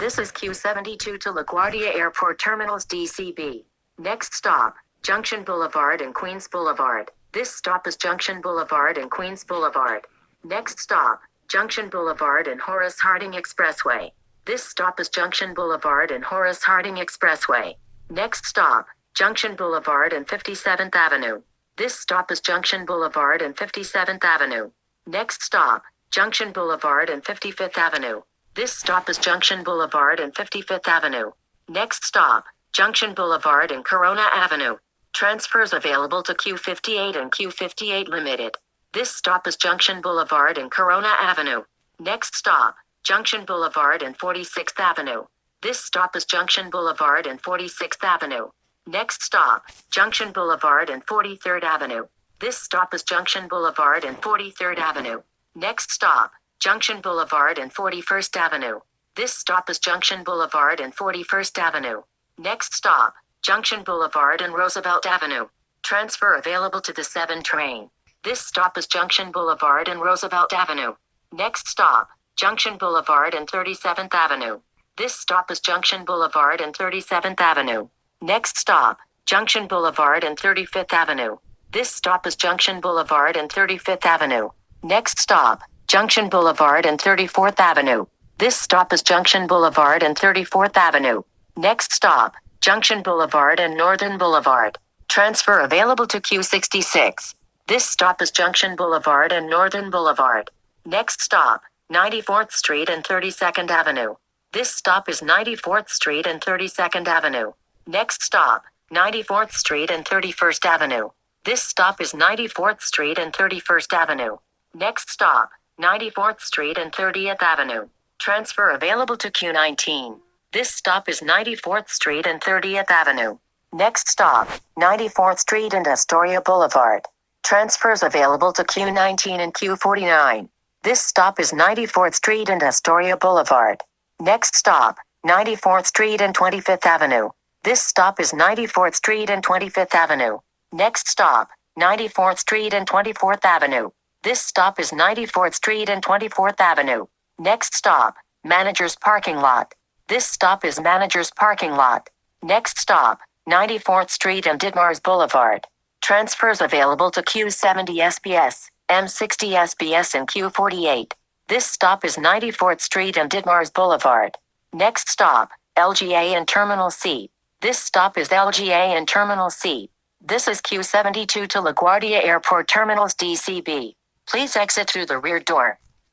This is Q72 to LaGuardia Airport Terminals DCB. Next stop, Junction Boulevard and Queens Boulevard. This stop is Junction Boulevard and Queens Boulevard. Next stop, Junction Boulevard and Horace Harding Expressway. This stop is Junction Boulevard and Horace Harding Expressway. Next stop, Junction Boulevard and 57th Avenue. This stop is Junction Boulevard and 57th Avenue. Next stop, Junction Boulevard and 55th Avenue. This stop is Junction Boulevard and 55th Avenue. Next stop, Junction Boulevard and Corona Avenue. Transfers available to Q58 and Q58 Limited. This stop is Junction Boulevard and Corona Avenue. Next stop, Junction Boulevard and 46th Avenue. This stop is Junction Boulevard and 46th Avenue. Next stop, Junction Boulevard and 43rd Avenue. This stop is Junction Boulevard and 43rd Avenue. Next stop, Junction Boulevard and 41st Avenue. This stop is Junction Boulevard and 41st Avenue. Next stop, Junction Boulevard and Roosevelt Avenue. Transfer available to the 7 train. This stop is Junction Boulevard and Roosevelt Avenue. Next stop, Junction Boulevard and 37th Avenue. This stop is Junction Boulevard and 37th Avenue. Next stop, Junction Boulevard and 35th Avenue. This stop is Junction Boulevard and 35th Avenue. Next stop, Junction Boulevard and 34th Avenue. This stop is Junction Boulevard and 34th Avenue. Next stop, Junction Boulevard and Northern Boulevard. Transfer available to Q66. This stop is Junction Boulevard and Northern Boulevard. Next stop, 94th Street and 32nd Avenue. This stop is 94th Street and 32nd Avenue. Next stop, 94th Street and 31st Avenue. This stop is 94th Street and 31st Avenue. Next stop, 94th Street and 30th Avenue. Transfer available to Q19. This stop is 94th Street and 30th Avenue. Next stop, 94th Street and Astoria Boulevard. Transfers available to Q19 and Q49. This stop is 94th Street and Astoria Boulevard. Next stop, 94th Street and 25th Avenue. This stop is 94th Street and 25th Avenue. Next stop, 94th Street and 24th Avenue. This stop is 94th Street and 24th Avenue. Next stop, Manager's Parking Lot. This stop is Manager's Parking Lot. Next stop, 94th Street and Ditmars Boulevard. Transfers available to Q70 SBS, M60 SBS and Q48. This stop is 94th Street and Ditmars Boulevard. Next stop, LGA and Terminal C. This stop is LGA and Terminal C. This is Q72 to LaGuardia Airport Terminals DCB. Please exit through the rear door.